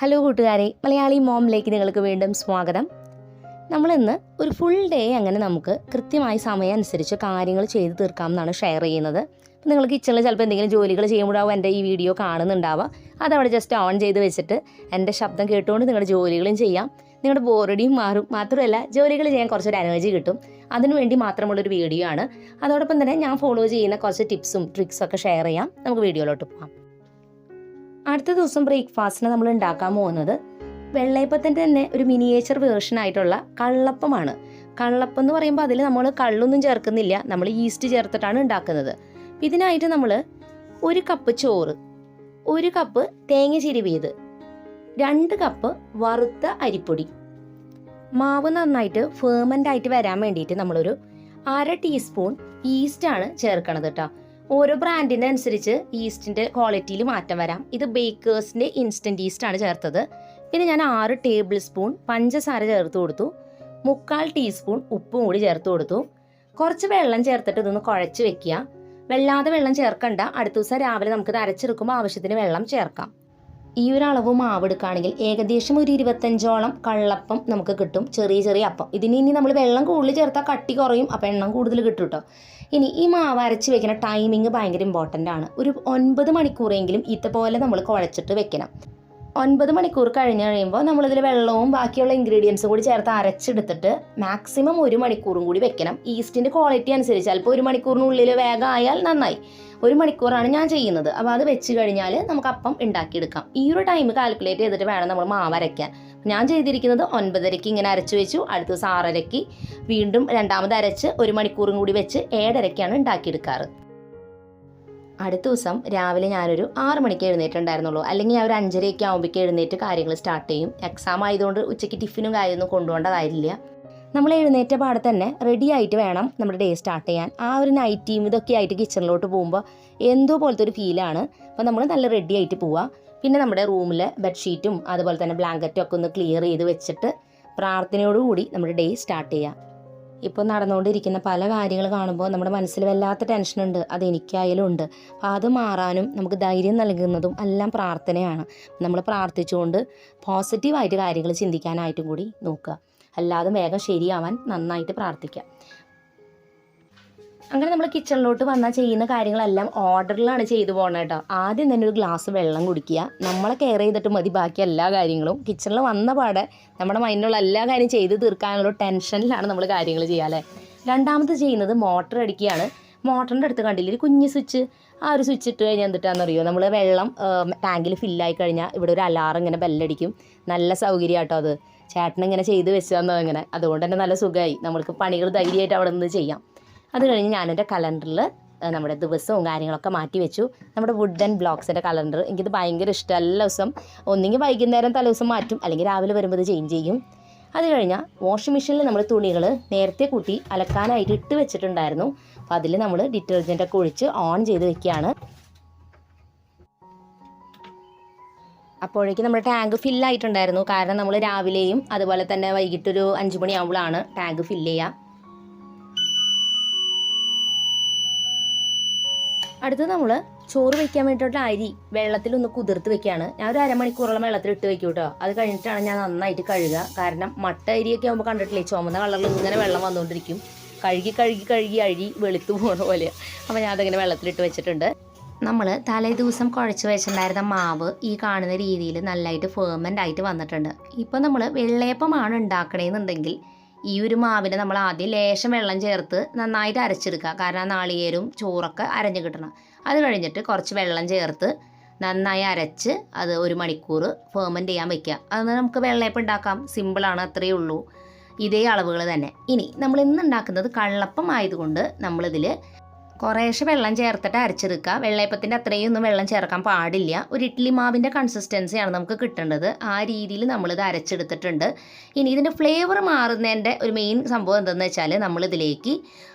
Hello കൂട്ടുകാരെ, മലയാളി മോമിലേക്ക് നിങ്ങൾക്ക് വീണ്ടും സ്വാഗതം. നമ്മളിന്ന് ഒരു ഫുൾ ഡേ അങ്ങനെ നമുക്ക് കൃത്യമായി സമയം അനുസരിച്ച് കാര്യങ്ങൾ ചെയ്ത് തീർക്കാം എന്നാണ് ഷെയർ ചെയ്യുന്നത്. നിങ്ങൾ കിച്ചണിൽ ചിലപ്പോൾ എന്തെങ്കിലും ജോലികൾ ചെയ്യുമ്പോഴാവും എൻ്റെ ഈ വീഡിയോ കാണുന്നുണ്ടാവുക. അതവിടെ ജസ്റ്റ് ഓൺ ചെയ്ത് വെച്ചിട്ട് എൻ്റെ ശബ്ദം കേട്ടുകൊണ്ട് നിങ്ങളുടെ ജോലികളും ചെയ്യാം. നിങ്ങളുടെ ബോറടിയും മാറും. മാത്രമല്ല ജോലികൾ ചെയ്യാൻ കുറച്ചൊരു എനർജി കിട്ടും. അതിനുവേണ്ടി മാത്രമുള്ളൊരു വീഡിയോ ആണ്. അതോടൊപ്പം തന്നെ ഞാൻ ഫോളോ ചെയ്യുന്ന കുറച്ച് ടിപ്സും ട്രിക്സൊക്കെ ഷെയർ ചെയ്യാം. നമുക്ക് വീഡിയോയിലോട്ട് പോകാം. അടുത്ത ദിവസം ബ്രേക്ക്ഫാസ്റ്റിന് നമ്മൾ ഉണ്ടാക്കാൻ പോകുന്നത് വെള്ളയപ്പത്തിൻ്റെ തന്നെ ഒരു മിനിയേച്ചർ വേർഷൻ ആയിട്ടുള്ള കള്ളപ്പമാണ്. കള്ളപ്പം എന്ന് പറയുമ്പോൾ അതിൽ നമ്മൾ കള്ളൊന്നും ചേർക്കുന്നില്ല, നമ്മൾ ഈസ്റ്റ് ചേർത്തിട്ടാണ് ഉണ്ടാക്കുന്നത്. ഇതിനായിട്ട് നമ്മൾ 1 കപ്പ് ചോറ്, 1 കപ്പ് തേങ്ങ ചിരവിയത്, 2 കപ്പ് വറുത്ത അരിപ്പൊടി. മാവ് നന്നായിട്ട് ഫേർമെൻ്റ് ആയിട്ട് വരാൻ വേണ്ടിയിട്ട് നമ്മളൊരു 1/2 ടീസ്പൂൺ ഈസ്റ്റാണ് ചേർക്കണത് കേട്ടോ. ഓരോ ബ്രാൻഡിൻ്റെ അനുസരിച്ച് ഈസ്റ്റിൻ്റെ ക്വാളിറ്റിയിൽ മാറ്റം വരാം. ഇത് ബേക്കേഴ്സിൻ്റെ ഇൻസ്റ്റൻറ്റ് ഈസ്റ്റാണ് ചേർത്തത്. പിന്നെ ഞാൻ 6 ടേബിൾ സ്പൂൺ പഞ്ചസാര ചേർത്ത് കൊടുത്തു, 3/4 ടീസ്പൂൺ ഉപ്പും കൂടി ചേർത്ത് കൊടുത്തു. കുറച്ച് വെള്ളം ചേർത്തിട്ട് ഇതൊന്ന് കുഴച്ച് വെക്കുക. വെള്ളാതെ വെള്ളം ചേർക്കണ്ട. അടുത്ത ദിവസം രാവിലെ നമുക്കിത് അരച്ചെടുക്കുമ്പോൾ ആവശ്യത്തിന് വെള്ളം ചേർക്കാം. ഈ ഒരു അളവ് മാവ് എടുക്കുകയാണെങ്കിൽ ഏകദേശം ഒരു 25ഓളം കള്ളപ്പം നമുക്ക് കിട്ടും. ചെറിയ ചെറിയ അപ്പം. ഇനി നമ്മൾ വെള്ളം കൂടുതൽ ചേർത്താൽ കട്ടി കുറയും, അപ്പം എണ്ണം കൂടുതൽ കിട്ടും കേട്ടോ. ഇനി ഈ മാവ് അരച്ച് വെക്കുന്ന ടൈമിങ് ഭയങ്കര ഇമ്പോർട്ടൻ്റ് ആണ്. ഒരു 9 മണിക്കൂറെങ്കിലും ഇതുപോലെ നമ്മൾ കുഴച്ചിട്ട് വെക്കണം. 9 മണിക്കൂർ കഴിയുമ്പോൾ നമ്മളിതിൽ വെള്ളവും ബാക്കിയുള്ള ഇൻഗ്രീഡിയൻസും കൂടി ചേർത്ത് അരച്ചെടുത്തിട്ട് മാക്സിമം 1 മണിക്കൂറും കൂടി വെക്കണം. ഈസ്റ്റിൻ്റെ ക്വാളിറ്റി അനുസരിച്ച് ചിലപ്പോൾ 1 മണിക്കൂറിനുള്ളിൽ വേഗം ആയാൽ നന്നായി. 1 മണിക്കൂറാണ് ഞാൻ ചെയ്യുന്നത്. അപ്പോൾ അത് വെച്ച് കഴിഞ്ഞാൽ നമുക്ക് അപ്പം ഉണ്ടാക്കിയെടുക്കാം. ഈ ഒരു ടൈം കാൽക്കുലേറ്റ് ചെയ്തിട്ട് വേണം നമ്മൾ മാവ് അരയ്ക്കാൻ. ഞാൻ ചെയ്തിരിക്കുന്നത് 9:30 ഇങ്ങനെ അരച്ച് വെച്ചു. അടുത്ത ദിവസം 6:30 വീണ്ടും രണ്ടാമത് അരച്ച് 1 മണിക്കൂറും കൂടി വെച്ച് 7:30 ഉണ്ടാക്കിയെടുക്കാറ്. അടുത്ത ദിവസം രാവിലെ ഞാനൊരു 6 മണിക്ക് എഴുന്നേറ്റുണ്ടായിരുന്നുള്ളൂ. അല്ലെങ്കിൽ ഞാൻ ഒരു 5:30 ആകുമ്പോഴേക്ക് എഴുന്നേറ്റ് കാര്യങ്ങൾ സ്റ്റാർട്ട് ചെയ്യും. എക്സാം ആയതുകൊണ്ട് ഉച്ചയ്ക്ക് ടിഫിനും കാര്യമൊന്നും കൊണ്ടുപോകേണ്ടതായില്ല. നമ്മൾ എഴുന്നേറ്റ പാടെ തന്നെ റെഡി ആയിട്ട് വേണം നമ്മുടെ ഡേ സ്റ്റാർട്ട് ചെയ്യാൻ. ആ ഒരു നൈറ്റിയും ഇതൊക്കെ ആയിട്ട് കിച്ചണിലോട്ട് പോകുമ്പോൾ എന്തോ പോലത്തെ ഒരു ഫീലാണ്. അപ്പോൾ നമ്മൾ നല്ല റെഡി ആയിട്ട് പോവുക. പിന്നെ നമ്മുടെ റൂമിലെ ബെഡ്ഷീറ്റും അതുപോലെ തന്നെ ബ്ലാങ്കറ്റും ഒക്കെ ഒന്ന് ക്ലിയർ ചെയ്ത് വെച്ചിട്ട് പ്രാർത്ഥനയോടുകൂടി നമ്മുടെ ഡേ സ്റ്റാർട്ട് ചെയ്യാം. ഇപ്പോൾ നടന്നുകൊണ്ടിരിക്കുന്ന പല കാര്യങ്ങൾ കാണുമ്പോൾ നമ്മുടെ മനസ്സിൽ വല്ലാത്ത ടെൻഷനുണ്ട്. അതെനിക്കായാലും ഉണ്ട്. അപ്പോൾ അത് മാറാനും നമുക്ക് ധൈര്യം നൽകുന്നതും എല്ലാം പ്രാർത്ഥനയാണ്. നമ്മൾ പ്രാർത്ഥിച്ചുകൊണ്ട് പോസിറ്റീവായിട്ട് കാര്യങ്ങൾ ചിന്തിക്കാനായിട്ടും കൂടി നോക്കുക. അല്ലാതെ വേഗം ശരിയാവാൻ നന്നായിട്ട് പ്രാർത്ഥിക്കാം. അങ്ങനെ നമ്മൾ കിച്ചണിലോട്ട് വന്നാൽ ചെയ്യുന്ന കാര്യങ്ങളെല്ലാം ഓർഡറിലാണ് ചെയ്തു പോകണം കേട്ടോ. ആദ്യം തന്നെ ഒരു ഗ്ലാസ് വെള്ളം കുടിക്കുക. നമ്മളെ കെയർ ചെയ്തിട്ട് മതി ബാക്കി എല്ലാ കാര്യങ്ങളും. കിച്ചണിൽ വന്ന പാടെ നമ്മുടെ മൈൻഡിലുള്ള എല്ലാ കാര്യം ചെയ്ത് തീർക്കാനുള്ള ടെൻഷനിലാണ് നമ്മൾ കാര്യങ്ങൾ ചെയ്യുക അല്ലേ. രണ്ടാമത് ചെയ്യുന്നത് മോട്ടർ അടിക്കുകയാണ്. മോട്ടറിൻ്റെ അടുത്ത് കണ്ടില്ല ഒരു കുഞ്ഞ് സ്വിച്ച്. ആ ഒരു സ്വിച്ച് ഇട്ട് കഴിഞ്ഞാൽ എന്തിട്ടാണെന്നറിയോ, നമ്മൾ വെള്ളം ടാങ്കിൽ ഫില്ലായി കഴിഞ്ഞാൽ ഇവിടെ ഒരു അലാറം ഇങ്ങനെ ബെല്ലടിക്കും. നല്ല സൗകര്യം കേട്ടോ അത്. ചേട്ടനിങ്ങനെ ചെയ്ത് വെച്ച് തന്നത് ഇങ്ങനെ. അതുകൊണ്ട് തന്നെ നല്ല സുഖമായി. നമ്മൾക്ക് പണികൾ ധൈര്യമായിട്ട് അവിടെ നിന്ന് ചെയ്യാം. അത് കഴിഞ്ഞ് ഞാനെൻ്റെ കലണ്ടറിൽ നമ്മുടെ ദിവസവും കാര്യങ്ങളൊക്കെ മാറ്റി വെച്ചു. നമ്മുടെ വുഡൻ ബ്ലോക്സിൻ്റെ കലണ്ടർ എനിക്കിത് ഭയങ്കര ഇഷ്ടം. എല്ലാ ദിവസം ഒന്നെങ്കിൽ വൈകുന്നേരം തലേദിവസം മാറ്റും, അല്ലെങ്കിൽ രാവിലെ വരുമ്പോൾ ഇത് ചേഞ്ച് ചെയ്യും. അത് കഴിഞ്ഞാൽ വാഷിംഗ് മെഷീനിൽ നമ്മൾ തുണികൾ നേരത്തെ കൂട്ടി അലക്കാനായിട്ട് ഇട്ട് വെച്ചിട്ടുണ്ടായിരുന്നു. അപ്പോൾ അതിൽ നമ്മൾ ഡിറ്റർജൻറ്റൊക്കെ ഒഴിച്ച് ഓൺ ചെയ്ത് വെക്കുകയാണ്. അപ്പോഴേക്കും നമ്മുടെ ടാങ്ക് ഫില്ലായിട്ടുണ്ടായിരുന്നു. കാരണം നമ്മൾ രാവിലെയും അതുപോലെ തന്നെ വൈകിട്ടൊരു 5 മണിയാകുമ്പോഴാണ് ടാങ്ക് ഫില്ല് ചെയ്യുക. അടുത്ത് നമ്മൾ ചോറ് വയ്ക്കാൻ വേണ്ടിയിട്ടുള്ള അരി വെള്ളത്തിലൊന്ന് കുതിർത്ത് വെക്കുകയാണ്. ഞാൻ ഒരു അരമണിക്കൂറോളം വെള്ളത്തിലിട്ട് വെക്കും കേട്ടോ. അത് കഴിഞ്ഞിട്ടാണ് ഞാൻ നന്നായിട്ട് കഴുകുക. കാരണം മട്ട അരിയൊക്കെ ആകുമ്പോൾ കണ്ടിട്ടില്ലേ, ചുമന്ന കളറിൽ ഇങ്ങനെ വെള്ളം വന്നുകൊണ്ടിരിക്കും. കഴുകി അരി വെളുത്തു പോകുന്ന പോലെയാണ്. അപ്പോൾ ഞാൻ അതങ്ങനെ വെള്ളത്തിലിട്ട് വെച്ചിട്ടുണ്ട്. നമ്മൾ തലേ ദിവസം കുഴച്ച് വെച്ചിട്ടുണ്ടായിരുന്ന മാവ് ഈ കാണുന്ന രീതിയിൽ നല്ലതായിട്ട് ഫേർമെൻ്റ് ആയിട്ട് വന്നിട്ടുണ്ട്. ഇപ്പോൾ നമ്മൾ വെള്ളയപ്പമാണ് ഉണ്ടാക്കണമെന്നുണ്ടെങ്കിൽ ഈ ഒരു മാവിന് നമ്മൾ ആദ്യം ലേശം വെള്ളം ചേർത്ത് നന്നായിട്ട് അരച്ചെടുക്കുക. കാരണം നാളികേരവും ചോറൊക്കെ അരഞ്ഞ് കിട്ടണം. അത് കഴിഞ്ഞിട്ട് കുറച്ച് വെള്ളം ചേർത്ത് നന്നായി അരച്ച് അത് 1 മണിക്കൂർ ഫേർമെൻ്റ് ചെയ്യാൻ വയ്ക്കുക. അത് നമുക്ക് വെള്ളയപ്പം ഉണ്ടാക്കാം. സിമ്പിളാണ്, അത്രയേ ഉള്ളൂ. ഇതേ അളവുകൾ തന്നെ. ഇനി നമ്മൾ ഇന്ന് ഉണ്ടാക്കുന്നത് കള്ളപ്പം ആയതുകൊണ്ട് നമ്മളിതിൽ കുറേശ്ശെ വെള്ളം ചേർത്തിട്ട് അരച്ചെടുക്കുക. വെള്ളയപ്പത്തിൻ്റെ അത്രയും ഒന്നും വെള്ളം ചേർക്കാൻ പാടില്ല. ഒരു ഇഡ്ഡലി മാവിൻ്റെ കൺസിസ്റ്റൻസിയാണ് നമുക്ക് കിട്ടേണ്ടത്. ആ രീതിയിൽ നമ്മളിത് അരച്ചെടുത്തിട്ടുണ്ട്. ഇനി ഇതിൻ്റെ ഫ്ലേവർ മാറുന്നതിൻ്റെ ഒരു മെയിൻ സംഭവം എന്താണെന്ന് വെച്ചാൽ നമ്മളിതിലേക്ക്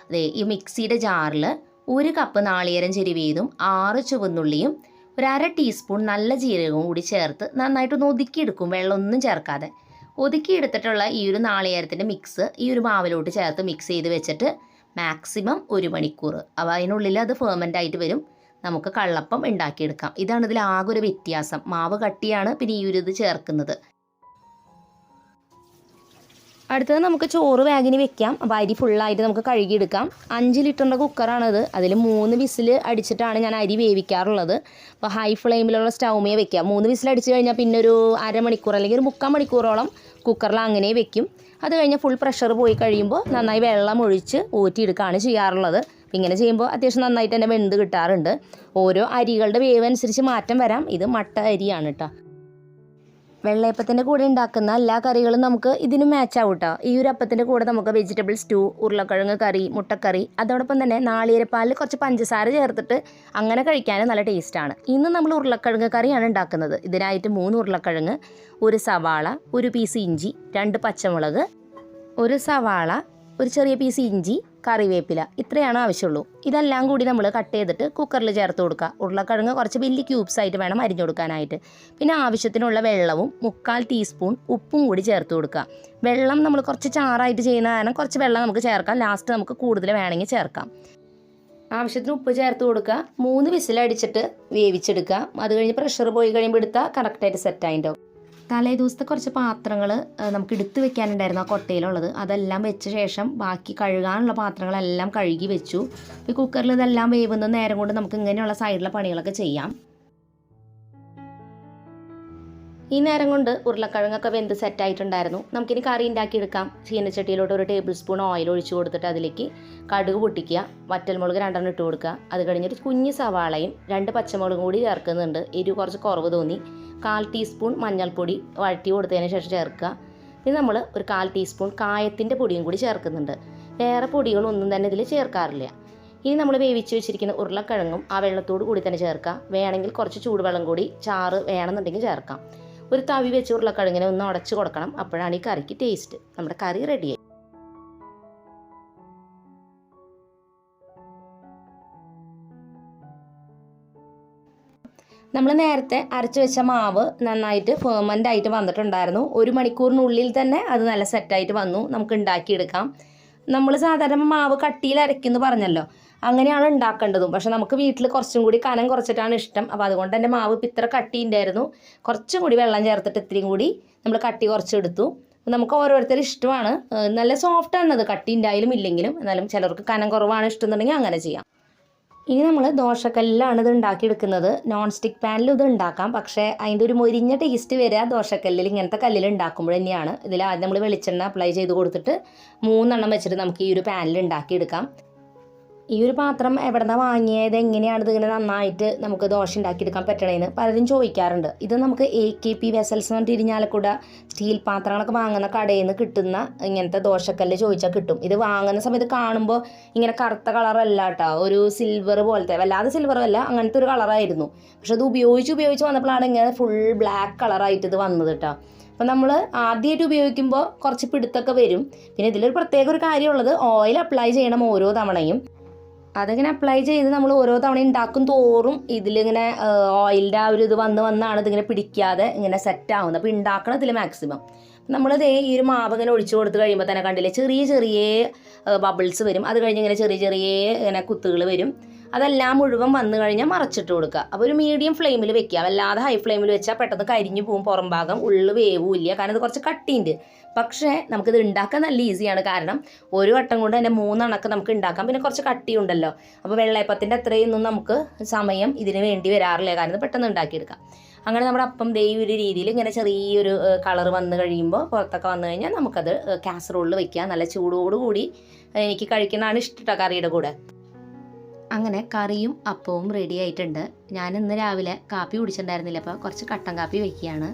ഈ മിക്സിയുടെ ജാറിൽ 1 കപ്പ് നാളികേരം ചിരവിയതും 6 ചുവന്നുള്ളിയും 1/2 ടീസ്പൂൺ നല്ല ജീരകവും കൂടി ചേർത്ത് നന്നായിട്ടൊന്ന് ഒതുക്കിയെടുക്കും. വെള്ളമൊന്നും ചേർക്കാതെ ഒതുക്കിയെടുത്തിട്ടുള്ള ഈ ഒരു നാളികേരത്തിൻ്റെ മിക്സ് ഈ ഒരു മാവിലോട്ട് ചേർത്ത് മിക്സ് ചെയ്ത് വെച്ചിട്ട് മാക്സിമം 1 മണിക്കൂർ. അപ്പോൾ അതിനുള്ളിൽ അത് ഫേർമെൻ്റ് ആയിട്ട് വരും. നമുക്ക് കള്ളപ്പം ഉണ്ടാക്കിയെടുക്കാം. ഇതാണ് ഇതിൽ ആകെ ഒരു വ്യത്യാസം. മാവ് കട്ടിയാണ്, പിന്നെ ഈ ഒരു ഇത് ചേർക്കുന്നത്. അടുത്തത് നമുക്ക് ചോറ് വേഗിന് വെക്കാം. അപ്പോൾ അരി ഫുള്ളായിട്ട് നമുക്ക് കഴുകിയെടുക്കാം. 5 ലിറ്ററിൻ്റെ കുക്കറാണത്. അതിൽ 3 വിസിൽ അടിച്ചിട്ടാണ് ഞാൻ അരി വേവിക്കാറുള്ളത്. അപ്പോൾ ഹൈ ഫ്ലെയിമിലുള്ള സ്റ്റൗമേ വെക്കാം. 3 വിസിൽ അടിച്ച് കഴിഞ്ഞാൽ പിന്നെ ഒരു അരമണിക്കൂർ അല്ലെങ്കിൽ ഒരു 3/4 മണിക്കൂറോളം കുക്കറിൽ അങ്ങനെ വെക്കും. അത് കഴിഞ്ഞാൽ ഫുൾ പ്രഷർ പോയി കഴിയുമ്പോൾ നന്നായി വെള്ളം ഒഴിച്ച് ഊറ്റിയെടുക്കുകയാണ് ചെയ്യാറുള്ളത്. ഇങ്ങനെ ചെയ്യുമ്പോൾ അത്യാവശ്യം നന്നായിട്ട് തന്നെ വെന്ത് കിട്ടാറുണ്ട്. ഓരോ അരികളുടെ വേവ് അനുസരിച്ച് മാറ്റം വരാം. ഇത് മട്ട അരിയാണ് കേട്ടോ. വെള്ളയപ്പത്തിൻ്റെ കൂടെ ഉണ്ടാക്കുന്ന എല്ലാ കറികളും നമുക്ക് ഇതിന് മാച്ചാവും കേട്ടോ. ഈ ഒരു അപ്പത്തിൻ്റെ കൂടെ നമുക്ക് വെജിറ്റബിൾ സ്റ്റൂ, ഉരുളക്കിഴങ്ങ് കറി, മുട്ടക്കറി, അതോടൊപ്പം തന്നെ നാളികേരപ്പാലിൽ കുറച്ച് പഞ്ചസാര ചേർത്തിട്ട് അങ്ങനെ കഴിക്കാൻ നല്ല ടേസ്റ്റാണ്. ഇന്ന് നമ്മൾ ഉരുളക്കിഴങ്ങ് കറിയാണ് ഉണ്ടാക്കുന്നത്. ഇതിനായിട്ട് 3 ഉരുളക്കിഴങ്ങ്, 1 സവാള, 1 പീസ് ഇഞ്ചി, 2 പച്ചമുളക്, 1 സവാള, ഒരു ചെറിയ പീസ് ഇഞ്ചി, കറിവേപ്പില, ഇത്രയാണ് ആവശ്യമുള്ളൂ. ഇതെല്ലാം കൂടി നമ്മൾ കട്ട് ചെയ്തിട്ട് കുക്കറിൽ ചേർത്ത് കൊടുക്കുക. ഉരുളക്കിഴങ്ങ് കുറച്ച് വലിയ ക്യൂബ്സ് ആയിട്ട് വേണം അരിഞ്ഞു കൊടുക്കാനായിട്ട്. പിന്നെ ആവശ്യത്തിനുള്ള വെള്ളവും 1/4 ടീസ്പൂൺ ഉപ്പും കൂടി ചേർത്ത് കൊടുക്കുക. വെള്ളം നമ്മൾ കുറച്ച് ചാറായിട്ട് ചെയ്യുന്ന കാരണം കുറച്ച് വെള്ളം നമുക്ക് ചേർക്കാം. ലാസ്റ്റ് നമുക്ക് കൂടുതൽ വേണമെങ്കിൽ ചേർക്കാം. ആവശ്യത്തിന് ഉപ്പ് ചേർത്ത് കൊടുക്കുക. 3 വിസിലടിച്ചിട്ട് വേവിച്ചെടുക്കുക. അത് കഴിഞ്ഞ് പ്രഷർ പോയി കഴിയുമ്പോൾ എടുത്താൽ കറക്റ്റായിട്ട് സെറ്റായിട്ടുണ്ടാവും. തലേ ദിവസത്തെ കുറച്ച് പാത്രങ്ങൾ നമുക്ക് എടുത്ത് വെക്കാനുണ്ടായിരുന്നു ആ കൊട്ടയിലുള്ളത്. അതെല്ലാം വെച്ച ശേഷം ബാക്കി കഴുകാനുള്ള പാത്രങ്ങളെല്ലാം കഴുകി വെച്ചു. ഈ കുക്കറിൽ ഇതെല്ലാം വേവുന്ന നേരം കൊണ്ട് നമുക്ക് ഇങ്ങനെയുള്ള സൈഡിലെ പണികളൊക്കെ ചെയ്യാം. ഈ നേരം കൊണ്ട് ഉരുളക്കിഴങ്ങൊക്കെ വെന്ത് സെറ്റായിട്ടുണ്ടായിരുന്നു. നമുക്കിനി കറി ഉണ്ടാക്കിയെടുക്കാം. ചീനച്ചട്ടിയിലോട്ട് 1 ടേബിൾ സ്പൂൺ ഓയിൽ ഒഴിച്ച് കൊടുത്തിട്ട് അതിലേക്ക് കടുക് പൊട്ടിക്കുക, വറ്റൽമുളക് 2 ഇട്ട് കൊടുക്കുക. അത് കഴിഞ്ഞൊരു കുഞ്ഞ് സവാളയും 2 പച്ചമുളകും കൂടി ചേർക്കുന്നുണ്ട്. എരിവ് കുറച്ച് കുറവ് തോന്നി. 1/4 ടീസ്പൂൺ മഞ്ഞൾപ്പൊടി വഴറ്റി കൊടുത്തതിന് ശേഷം ചേർക്കുക. പിന്നെ നമ്മൾ ഒരു 1/4 ടീസ്പൂൺ കായത്തിൻ്റെ പൊടിയും കൂടി ചേർക്കുന്നുണ്ട്. വേറെ പൊടികളൊന്നും തന്നെ ഇതിൽ ചേർക്കാറില്ല. ഇനി നമ്മൾ വേവിച്ച് വെച്ചിരിക്കുന്ന ഉരുളക്കിഴങ്ങും ആ വെള്ളത്തോട് കൂടി തന്നെ ചേർക്കുക. വേണമെങ്കിൽ കുറച്ച് ചൂടുവെള്ളം കൂടി ചാറ് വേണമെന്നുണ്ടെങ്കിൽ ചേർക്കാം. ഒരു തവി വെച്ച് ഉരുളക്കിഴങ്ങിനെ ഒന്ന് ഉടച്ച് കൊടുക്കണം. അപ്പോഴാണ് ഈ കറിക്ക് ടേസ്റ്റ്. നമ്മുടെ കറി റെഡിയായി. നമ്മൾ നേരത്തെ അരച്ച് വെച്ച മാവ് നന്നായിട്ട് ഫെർമൻ്റ് ആയിട്ട് വന്നിട്ടുണ്ടായിരുന്നു. 1 മണിക്കൂറിനുള്ളിൽ തന്നെ അത് നല്ല സെറ്റായിട്ട് വന്നു. നമുക്ക് ഉണ്ടാക്കിയെടുക്കാം. നമ്മൾ സാധാരണ മാവ് കട്ടിയിൽ അരയ്ക്കുമെന്ന് പറഞ്ഞല്ലോ, അങ്ങനെയാണ് ഉണ്ടാക്കേണ്ടതും. പക്ഷെ നമുക്ക് വീട്ടിൽ കുറച്ചും കൂടി കനം കുറച്ചിട്ടാണ് ഇഷ്ടം. അപ്പോൾ അതുകൊണ്ട് തന്നെ മാവ് ഇപ്പം ഇത്ര കട്ടി ഉണ്ടായിരുന്നു. കുറച്ചും കൂടി വെള്ളം ചേർത്തിട്ട് ഇത്രയും കൂടി നമ്മൾ കട്ടി കുറച്ചെടുത്തു. നമുക്ക് ഓരോരുത്തരും ഇഷ്ടമാണ്. നല്ല സോഫ്റ്റാണ് അത്, കട്ടി ഉണ്ടായാലും ഇല്ലെങ്കിലും. എന്നാലും ചിലർക്ക് കനം കുറവാണ് ഇഷ്ടം എന്നുണ്ടെങ്കിൽ അങ്ങനെ ചെയ്യാം. ഇനി നമ്മൾ ദോശക്കല്ലിലാണ് ഇത് ഉണ്ടാക്കിയെടുക്കുന്നത്. നോൺ സ്റ്റിക്ക് പാനിലും ഇത് ഉണ്ടാക്കാം. പക്ഷേ അതിൻ്റെ ഒരു മൊരിഞ്ഞ ടേസ്റ്റ് വരിക ദോശക്കല്ലിൽ, ഇങ്ങനത്തെ കല്ലിൽ ഉണ്ടാക്കുമ്പോൾ തന്നെയാണ്. ഇതിൽ ആദ്യം നമ്മൾ വെളിച്ചെണ്ണ അപ്ലൈ ചെയ്ത് കൊടുത്തിട്ട് 3 എണ്ണം വെച്ചിട്ട് നമുക്ക് ഈ ഒരു പാനിൽ ഉണ്ടാക്കിയെടുക്കാം. ഈ ഒരു പാത്രം എവിടെ നിന്നാണ് വാങ്ങിയത്, എങ്ങനെയാണ് ഇതിങ്ങനെ നന്നായിട്ട് നമുക്ക് ദോശ ഉണ്ടാക്കിയെടുക്കാൻ പറ്റണേന്ന് പലരും ചോദിക്കാറുണ്ട്. ഇത് നമുക്ക് AKP വെസൽസ് എന്ന് പറഞ്ഞിട്ട് ഇരിഞ്ഞാലക്കുട സ്റ്റീൽ പാത്രങ്ങളൊക്കെ വാങ്ങുന്ന കടയിൽ നിന്ന് കിട്ടുന്ന ഇങ്ങനത്തെ ദോശക്കല്ല് ചോദിച്ചാൽ കിട്ടും. ഇത് വാങ്ങുന്ന സമയത്ത് കാണുമ്പോൾ ഇങ്ങനെ കറുത്ത കളറല്ല കേട്ടോ, ഒരു സിൽവർ പോലത്തെ, വല്ലാതെ സിൽവറും അല്ല, അങ്ങനത്തെ ഒരു കളറായിരുന്നു. പക്ഷെ അത് ഉപയോഗിച്ച് വന്നപ്പോഴാണ് ഇങ്ങനെ ഫുൾ ബ്ലാക്ക് കളറായിട്ട് ഇത് വന്നത് കേട്ടോ. അപ്പം നമ്മൾ ആദ്യമായിട്ട് ഉപയോഗിക്കുമ്പോൾ കുറച്ച് പിടുത്തൊക്കെ വരും. പിന്നെ ഇതിലൊരു പ്രത്യേക ഒരു കാര്യമുള്ളത്, ഓയിൽ അപ്ലൈ ചെയ്യണം ഓരോ തവണയും. അതിങ്ങനെ അപ്ലൈ ചെയ്ത് നമ്മൾ ഓരോ തവണ ഉണ്ടാക്കും തോറും ഇതിലിങ്ങനെ ഓയിലിൻ്റെ ആ ഒരു ഇത് വന്നാണ് ഇതിങ്ങനെ പിടിക്കാതെ ഇങ്ങനെ സെറ്റ് ആവുന്നത്. അപ്പോൾ ഉണ്ടാക്കണം ഇതിൽ മാക്സിമം. നമ്മളിത് ഈ ഒരു മാവ് ഇങ്ങനെ ഒഴിച്ചു കൊടുത്ത് കഴിയുമ്പോൾ തന്നെ കണ്ടില്ലേ ചെറിയ ബബിൾസ് വരും. അത് കഴിഞ്ഞ് ഇങ്ങനെ ചെറിയ ഇങ്ങനെ കുത്തുകൾ വരും. അതെല്ലാം മുഴുവൻ വന്നു കഴിഞ്ഞാൽ മറച്ചിട്ട് കൊടുക്കുക. അപ്പോൾ ഒരു മീഡിയം ഫ്ലെയിമിൽ വെക്കുക. വല്ലാതെ ഹൈ ഫ്ലെയിമിൽ വെച്ചാൽ പെട്ടെന്ന് കരിഞ്ഞു പോകും, പുറം ഭാഗം, ഉള്ളു വേവില്ല. കാരണം ഇത് കുറച്ച് കട്ടിയുണ്ട്. പക്ഷേ നമുക്കിത് ഉണ്ടാക്കാൻ നല്ല ഈസിയാണ്. കാരണം ഒരു വട്ടം കൊണ്ട് തന്നെ 3 എണ്ണമൊക്കെ നമുക്ക് ഉണ്ടാക്കാം. പിന്നെ കുറച്ച് കട്ടിയുണ്ടല്ലോ. അപ്പോൾ വെള്ളയപ്പത്തിൻ്റെ അത്രയൊന്നും നമുക്ക് സമയം ഇതിന് വേണ്ടി വരാറില്ല. കാരണം ഇത് പെട്ടെന്ന് ഉണ്ടാക്കിയെടുക്കാം. അങ്ങനെ നമ്മുടെ അപ്പം ദേ ഒരു രീതിയിൽ ഇങ്ങനെ ചെറിയൊരു കളർ വന്നു കഴിയുമ്പോൾ, പുറത്തൊക്കെ വന്നു കഴിഞ്ഞാൽ നമുക്കത് കാസറോളിൽ വയ്ക്കുക. നല്ല ചൂടോടുകൂടി എനിക്ക് കഴിക്കുന്നതാണ് ഇഷ്ടം കറിയുടെ കൂടെ. അങ്ങനെ കറിയും അപ്പവും റെഡി ആയിട്ടുണ്ട്. ഞാൻ ഇന്ന് രാവിലെ കാപ്പി കുടിച്ചിട്ടുണ്ടായിരുന്നില്ല, അപ്പോൾ കുറച്ച് കട്ടൻ കാപ്പി വയ്ക്കുകയാണ്.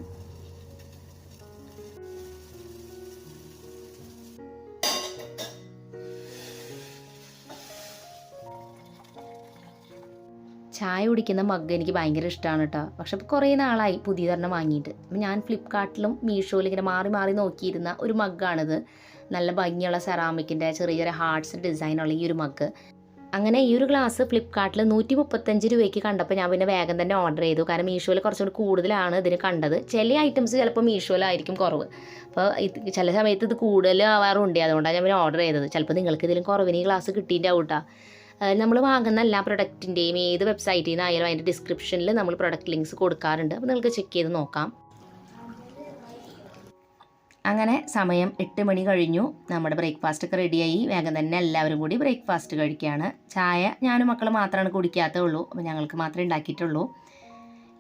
ചായ കുടിക്കുന്ന മഗ് എനിക്ക് ഭയങ്കര ഇഷ്ടമാണ് കേട്ടോ. പക്ഷെ ഇപ്പോൾ കുറേ നാളായി പുതിയതൊരെണ്ണം വാങ്ങിയിട്ട്. അപ്പം ഞാൻ ഫ്ലിപ്കാർട്ടിലും മീഷോയിലും ഇങ്ങനെ മാറി നോക്കിയിരുന്ന ഒരു മഗ്ഗാണിത്. നല്ല ഭംഗിയുള്ള സെറാമിക്കിൻ്റെ ചെറിയ ഹാർട്ട്സ് ഡിസൈനുള്ള ഈ ഒരു മഗ്. അങ്ങനെ ഈ ഒരു ഗ്ലാസ് ഫ്ലിപ്കാർട്ടിൽ 135 രൂപയ്ക്ക് കണ്ടപ്പോൾ ഞാൻ പിന്നെ വേഗം തന്നെ ഓർഡർ ചെയ്തു. കാരണം മീഷോയിൽ കുറച്ചുകൂടി കൂടുതലാണ് ഇതിന് കണ്ടത്. ചില ഐറ്റംസ് ചിലപ്പോൾ മീഷോയിലായിരിക്കും കുറവ്. അപ്പോൾ ചില സമയത്ത് ഇത് കൂടുതൽ ആവാറുണ്ട്. അതുകൊണ്ടാണ് ഞാൻ പിന്നെ ഓർഡർ ചെയ്തത്. ചിലപ്പോൾ നിങ്ങൾക്ക് ഇതിലും കുറവിന് ഈ ഗ്ലാസ് കിട്ടിയിട്ടുണ്ടാവും കേട്ടോ. നമ്മൾ വാങ്ങുന്ന എല്ലാ പ്രൊഡക്റ്റിൻ്റെയും ഏത് വെബ്സൈറ്റിൽ നിന്നായാലും അതിൻ്റെ ഡിസ്ക്രിപ്ഷനിൽ നമ്മൾ പ്രൊഡക്റ്റ് ലിങ്ക്സ് കൊടുക്കാറുണ്ട്. അപ്പോൾ നിങ്ങൾക്ക് ചെക്ക് ചെയ്ത് നോക്കാം. അങ്ങനെ സമയം 8 മണി കഴിഞ്ഞു. നമ്മുടെ ബ്രേക്ക്ഫാസ്റ്റൊക്കെ റെഡിയായി. വേഗം തന്നെ എല്ലാവരും കൂടി ബ്രേക്ക്ഫാസ്റ്റ് കഴിക്കുകയാണ്. ചായ ഞാനും മക്കൾ മാത്രമാണ് കുടിക്കാത്തുള്ളൂ. അപ്പോൾ ഞങ്ങൾക്ക് മാത്രമേ ഉണ്ടാക്കിയിട്ടുള്ളൂ.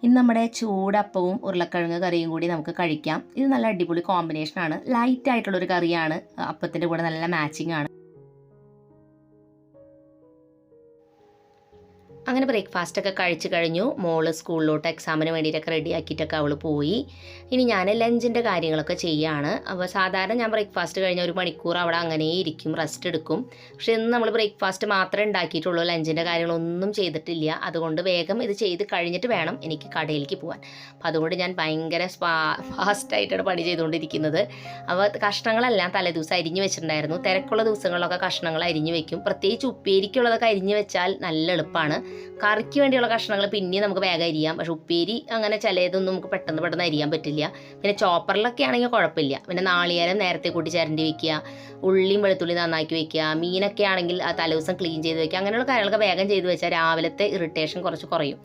ഇന്ന് നമ്മുടെ ചൂടപ്പവും ഉരുളക്കിഴങ്ങ് കറിയും കൂടി നമുക്ക് കഴിക്കാം. ഇത് നല്ല അടിപൊളി കോമ്പിനേഷനാണ്. ലൈറ്റ് ആയിട്ടുള്ളൊരു കറിയാണ്. അപ്പത്തിൻ്റെ കൂടെ നല്ല മാച്ചിങ് ആണ്. അങ്ങനെ ബ്രേക്ക്ഫാസ്റ്റൊക്കെ കഴിച്ച് കഴിഞ്ഞു. മോള് സ്കൂളിലോട്ട് എക്സാമിന് വേണ്ടിയിട്ടൊക്കെ റെഡി ആക്കിയിട്ടൊക്കെ അവൾ പോയി. ഇനി ഞാൻ ലഞ്ചിൻ്റെ കാര്യങ്ങളൊക്കെ ചെയ്യുകയാണ്. അപ്പോൾ സാധാരണ ഞാൻ ബ്രേക്ക്ഫാസ്റ്റ് കഴിഞ്ഞ 1 മണിക്കൂർ അവിടെ അങ്ങനെ ഇരിക്കും, റെസ്റ്റ് എടുക്കും. പക്ഷേ ഇന്ന് നമ്മൾ ബ്രേക്ക്ഫാസ്റ്റ് മാത്രമേ ഉണ്ടാക്കിയിട്ടുള്ളൂ, ലഞ്ചിൻ്റെ കാര്യങ്ങളൊന്നും ചെയ്തിട്ടില്ല. അതുകൊണ്ട് വേഗം ഇത് ചെയ്ത് കഴിഞ്ഞിട്ട് വേണം എനിക്ക് കടയിലേക്ക് പോകാൻ. അപ്പോൾ അതുകൊണ്ട് ഞാൻ ഭയങ്കര ഫാസ്റ്റായിട്ടാണ് പണി ചെയ്തുകൊണ്ടിരിക്കുന്നത്. അപ്പോൾ കഷ്ണങ്ങളെല്ലാം തലേദിവസം അരിഞ്ഞ് വെച്ചിട്ടുണ്ടായിരുന്നു. തിരക്കുള്ള ദിവസങ്ങളിലൊക്കെ കഷ്ണങ്ങൾ അരിഞ്ഞ് വെക്കും. പ്രത്യേകിച്ച് ഉപ്പേരിക്കുള്ളതൊക്കെ അരിഞ്ഞ് വെച്ചാൽ നല്ല എളുപ്പമാണ്. കറിക്ക് വേണ്ടിയുള്ള കഷ്ണങ്ങൾ പിന്നെയും നമുക്ക് വേഗം അരിയാം. പക്ഷെ ഉപ്പേരി അങ്ങനെ ചിലതൊന്നും നമുക്ക് പെട്ടെന്ന് അരിയാൻ പറ്റില്ല. പിന്നെ ചോപ്പറിലൊക്കെ ആണെങ്കിൽ കുഴപ്പമില്ല. പിന്നെ നാളികേരം നേരത്തെ കൂട്ടി ചിരണ്ടി വെക്കുക, ഉള്ളിയും വെളുത്തുള്ളി നന്നാക്കി വെക്കുക, മീനൊക്കെ ആണെങ്കിൽ ആ തലേദിവസം ക്ലീൻ ചെയ്ത് വെക്കുക. അങ്ങനെയുള്ള കാര്യങ്ങളൊക്കെ വേഗം ചെയ്ത് വെച്ചാൽ രാവിലത്തെ ഇറിറ്റേഷൻ കുറച്ച് കുറയും.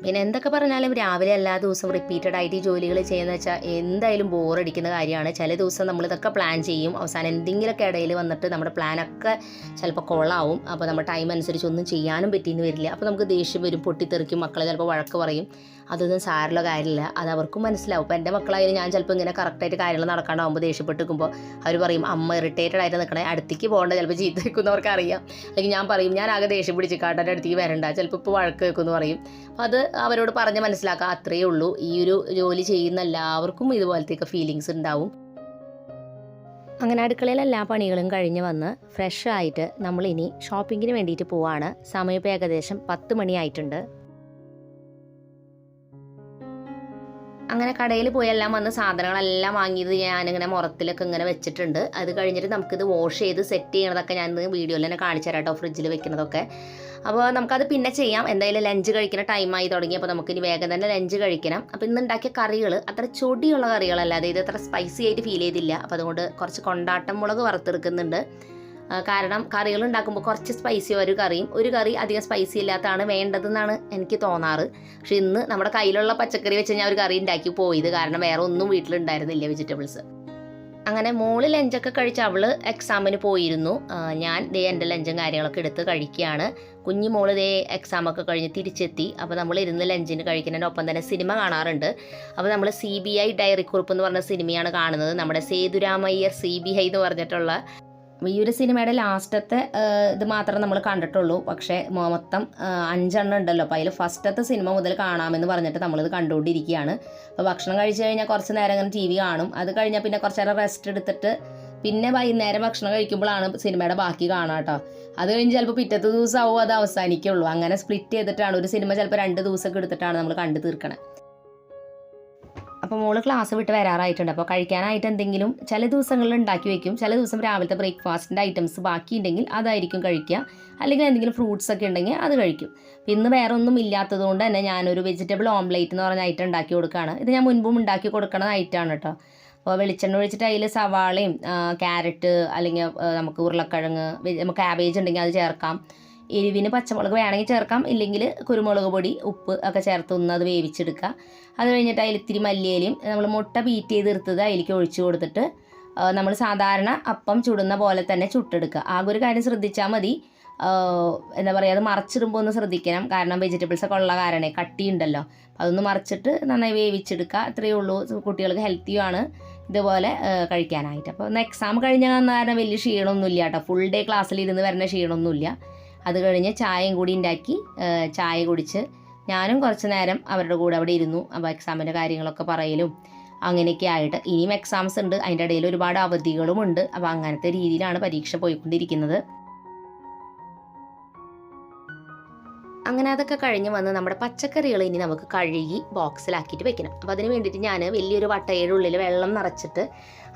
പിന്നെ എന്തൊക്കെ പറഞ്ഞാലും രാവിലെ എല്ലാ ദിവസവും റിപ്പീറ്റഡ് ആയിട്ട് ഈ ജോലികൾ ചെയ്യുന്നത് വെച്ചാൽ എന്തായാലും ബോറടിക്കുന്ന കാര്യമാണ്. ചില ദിവസം നമ്മളിതൊക്കെ പ്ലാൻ ചെയ്യും, അവസാനം എന്തെങ്കിലുമൊക്കെ ഇടയിൽ വന്നിട്ട് നമ്മുടെ പ്ലാനൊക്കെ ചിലപ്പോൾ കൊള്ളാവും. അപ്പോൾ നമ്മുടെ ടൈം അനുസരിച്ച് ഒന്നും ചെയ്യാനും പറ്റിയെന്ന് വരില്ല. അപ്പോൾ നമുക്ക് ദേഷ്യം വരും, പൊട്ടിത്തെറിക്കും, മക്കളെ ചിലപ്പോൾ വഴക്ക് പറയും. അതൊന്നും സാരമുള്ള കാര്യമില്ല, അത് അവർക്കും മനസ്സിലാവും. ഇപ്പോൾ എൻ്റെ മക്കളായാലും ഞാൻ ചിലപ്പോൾ ഇങ്ങനെ കറക്റ്റായിട്ട് കാര്യങ്ങൾ നടക്കാണ്ടാവുമ്പോൾ ദേഷ്യപ്പെട്ട് നിൽക്കുമ്പോൾ അവർ പറയും അമ്മ ഇറിറ്റേറ്റഡ് ആയിട്ട് നിൽക്കണേ, അടുത്തേക്ക് പോകേണ്ട, ചിലപ്പോൾ ചീത്ത വെക്കുന്നവർക്ക് അറിയാം. അല്ലെങ്കിൽ ഞാൻ പറയും ഞാൻ ആകെ ദേഷ്യം പിടിച്ച് കാട്ടാൻ്റെ അടുത്തേക്ക് വരണ്ട, ചിലപ്പോൾ ഇപ്പോൾ വഴക്ക് വെക്കുമെന്ന് പറയും. അപ്പോൾ അത് അവരോട് പറഞ്ഞ് മനസ്സിലാക്കുക, അത്രയേ ഉള്ളൂ. ഈ ഒരു ജോലി ചെയ്യുന്ന എല്ലാവർക്കും ഇതുപോലത്തെയൊക്കെ ഫീലിങ്സ് ഉണ്ടാവും. അങ്ങനെ അടുക്കളയിൽ എല്ലാ പണികളും കഴിഞ്ഞ് വന്ന് ഫ്രഷ് ആയിട്ട് നമ്മളിനി ഷോപ്പിങ്ങിന് വേണ്ടിയിട്ട് പോവാണ്. സമയം ഇപ്പോൾ ഏകദേശം 10 മണിയായിട്ടുണ്ട്. അങ്ങനെ കടയിൽ പോയി എല്ലാം വന്ന് സാധനങ്ങളെല്ലാം വാങ്ങിയത് ഞാനിങ്ങനെ മുറത്തിലൊക്കെ ഇങ്ങനെ വെച്ചിട്ടുണ്ട്. അത് കഴിഞ്ഞിട്ട് നമുക്കിത് വാഷ് ചെയ്ത് സെറ്റ് ചെയ്യണതൊക്കെ ഞാൻ വീഡിയോയിൽ തന്നെ കാണിച്ചു തരാം കേട്ടോ, ഫ്രിഡ്ജിൽ വെക്കുന്നതൊക്കെ. അപ്പോൾ നമുക്കത് പിന്നെ ചെയ്യാം. എന്തായാലും ലഞ്ച് കഴിക്കുന്ന ടൈമായി തുടങ്ങി. അപ്പോൾ നമുക്കിനി വേഗം തന്നെ ലഞ്ച് കഴിക്കണം. അപ്പോൾ ഇന്ന് ഉണ്ടാക്കിയ കറികൾ അത്ര ചൊടിയുള്ള കറികളല്ല, അതായത് അത്ര സ്പൈസി ആയിട്ട് ഫീൽ ചെയ്തില്ല. അപ്പോൾ അതുകൊണ്ട് കുറച്ച് കൊണ്ടാട്ടം മുളക് വറുത്തെടുക്കുന്നുണ്ട്. കാരണം കറികൾ ഉണ്ടാക്കുമ്പോൾ കുറച്ച് സ്പൈസി ഒരു കറി അധികം സ്പൈസി ഇല്ലാത്തതാണ് വേണ്ടതെന്നാണ് എനിക്ക് തോന്നാറ്. പക്ഷെ ഇന്ന് നമ്മുടെ കയ്യിലുള്ള പച്ചക്കറി വെച്ച് ഞാൻ ഒരു കറി ഉണ്ടാക്കി പോയത്, കാരണം വേറെ ഒന്നും വീട്ടിലുണ്ടായിരുന്നില്ല വെജിറ്റബിൾസ്. അങ്ങനെ മോള് ലഞ്ചൊക്കെ കഴിച്ച് അവൾ എക്സാമിന് പോയിരുന്നു. ഞാൻ എൻ്റെ ലഞ്ചും കാര്യങ്ങളൊക്കെ എടുത്ത് കഴിക്കുകയാണ്. കുഞ്ഞു മോള് എക്സാമൊക്കെ കഴിഞ്ഞ് തിരിച്ചെത്തി. അപ്പോൾ നമ്മൾ ഇരുന്ന് ലഞ്ചിന് കഴിക്കുന്നതിൻ്റെ ഒപ്പം തന്നെ സിനിമ കാണാറുണ്ട്. അപ്പോൾ നമ്മൾ CBI ഡയറി കുറിപ്പ് എന്ന് പറഞ്ഞ സിനിമയാണ് കാണുന്നത്. നമ്മുടെ സേതുരാമയ്യർ CBI എന്ന് പറഞ്ഞിട്ടുള്ള ഈ ഒരു സിനിമയുടെ ലാസ്റ്റത്തെ ഇത് മാത്രം നമ്മൾ കണ്ടിട്ടുള്ളൂ. പക്ഷേ മൊത്തം 5 എണ്ണം ഉണ്ടല്ലോ. അപ്പോൾ അതിൽ ഫസ്റ്റത്തെ സിനിമ മുതൽ കാണാമെന്ന് പറഞ്ഞിട്ട് നമ്മളിത് കണ്ടുകൊണ്ടിരിക്കുകയാണ്. അപ്പോൾ ഭക്ഷണം കഴിച്ച് കഴിഞ്ഞാൽ കുറച്ച് നേരം ഇങ്ങനെ TV കാണും. അത് കഴിഞ്ഞാൽ പിന്നെ കുറച്ച് നേരം റെസ്റ്റ് എടുത്തിട്ട് പിന്നെ വൈകുന്നേരം ഭക്ഷണം കഴിക്കുമ്പോഴാണ് സിനിമയുടെ ബാക്കി കാണാം കേട്ടോ. അത് കഴിഞ്ഞ് ചിലപ്പോൾ പിറ്റത്തെ ദിവസമാവും അത് അവസാനിക്കുള്ളൂ. അങ്ങനെ സ്പ്ലിറ്റ് ചെയ്തിട്ടാണ് ഒരു സിനിമ ചിലപ്പോൾ 2 ദിവസമൊക്കെ എടുത്തിട്ടാണ് നമ്മൾ കണ്ടു തീർക്കണത്. അപ്പോൾ മോള് ക്ലാസ് വിട്ട് വരാറായിട്ടുണ്ട്. അപ്പോൾ കഴിക്കാനായിട്ട് എന്തെങ്കിലും ചില ദിവസങ്ങളിൽ ഉണ്ടാക്കി വെക്കും. ചില ദിവസം രാവിലത്തെ ബ്രേക്ക്ഫാസ്റ്റിൻ്റെ ഐറ്റംസ് ബാക്കിയുണ്ടെങ്കിൽ അതായിരിക്കും കഴിക്കുക. അല്ലെങ്കിൽ എന്തെങ്കിലും ഫ്രൂട്ട്സ് ഒക്കെ ഉണ്ടെങ്കിൽ അത് കഴിക്കും. ഇന്ന് വേറെ ഒന്നും ഇല്ലാത്തത് കൊണ്ട് തന്നെ ഞാനൊരു വെജിറ്റബിൾ ഓംലേറ്റ് എന്ന് പറഞ്ഞ ഐറ്റം ഉണ്ടാക്കി കൊടുക്കുകയാണ്. ഇത് ഞാൻ മുൻപും ഉണ്ടാക്കി കൊടുക്കുന്ന ഐറ്റമാണ് കേട്ടോ. അപ്പോൾ വെളിച്ചെണ്ണ ഒഴിച്ചിട്ട് അതിൽ സവാളയും ക്യാരറ്റ് അല്ലെങ്കിൽ നമുക്ക് ഉരുളക്കിഴങ്ങ്, നമുക്ക് കാബേജ് ഉണ്ടെങ്കിൽ അത് ചേർക്കാം. എരിവിന് പച്ചമുളക് വേണമെങ്കിൽ ചേർക്കാം, ഇല്ലെങ്കിൽ കുരുമുളക് പൊടി, ഉപ്പ് ഒക്കെ ചേർത്ത് ഒന്ന് അത് വേവിച്ചെടുക്കുക. അത് കഴിഞ്ഞിട്ട് അതിൽ ഇത്തിരി മല്ലിയിലയും നമ്മൾ മുട്ട ബീറ്റ് ചെയ്തെടുത്തത് അതിലേക്ക് ഒഴിച്ചു കൊടുത്തിട്ട് നമ്മൾ സാധാരണ അപ്പം ചുടുന്ന പോലെ തന്നെ ചുട്ടെടുക്കുക. ആകെ ഒരു കാര്യം ശ്രദ്ധിച്ചാൽ മതി, എന്താ പറയുക, അത് മറിച്ചിടുമ്പോൾ ഒന്ന് ശ്രദ്ധിക്കണം. കാരണം വെജിറ്റബിൾസൊക്കെ ഉള്ള കാരണേ കട്ടിയുണ്ടല്ലോ. അതൊന്ന് മറിച്ചിട്ട് നന്നായി വേവിച്ചെടുക്കുക. അത്രയേ ഉള്ളൂ. കുട്ടികൾക്ക് ഹെൽത്തിയുമാണ് ഇതുപോലെ കഴിക്കാനായിട്ട്. അപ്പോൾ ഒന്ന് എക്സാം കഴിഞ്ഞാൽ കാരണം വലിയ ക്ഷീണമൊന്നുമില്ല കേട്ടോ. ഫുൾ ഡേ ക്ലാസ്സിലിരുന്ന് വരുന്ന ക്ഷീണമൊന്നുമില്ല. അത് കഴിഞ്ഞ് ചായയും കൂടി ഉണ്ടാക്കി ചായ കുടിച്ച് ഞാനും കുറച്ച് നേരം അവരുടെ കൂടെ അവിടെ ഇരുന്നു. അപ്പോൾ എക്സാമിൻ്റെ കാര്യങ്ങളൊക്കെ പറയലും അങ്ങനെയൊക്കെ ആയിട്ട് ഇനിയും എക്സാംസ് ഉണ്ട്. അതിൻ്റെ ഇടയിൽ ഒരുപാട് അവധികളും ഉണ്ട്. അപ്പോൾ അങ്ങനത്തെ രീതിയിലാണ് പരീക്ഷ പോയിക്കൊണ്ടിരിക്കുന്നത്. അങ്ങനെ അതൊക്കെ കഴിഞ്ഞ് വന്ന് നമ്മുടെ പച്ചക്കറികൾ ഇനി നമുക്ക് കഴുകി ബോക്സിലാക്കിയിട്ട് വെക്കണം. അപ്പോൾ അതിന് വേണ്ടിയിട്ട് ഞാൻ വലിയൊരു വട്ടയുടെ ഉള്ളിൽ വെള്ളം നിറച്ചിട്ട്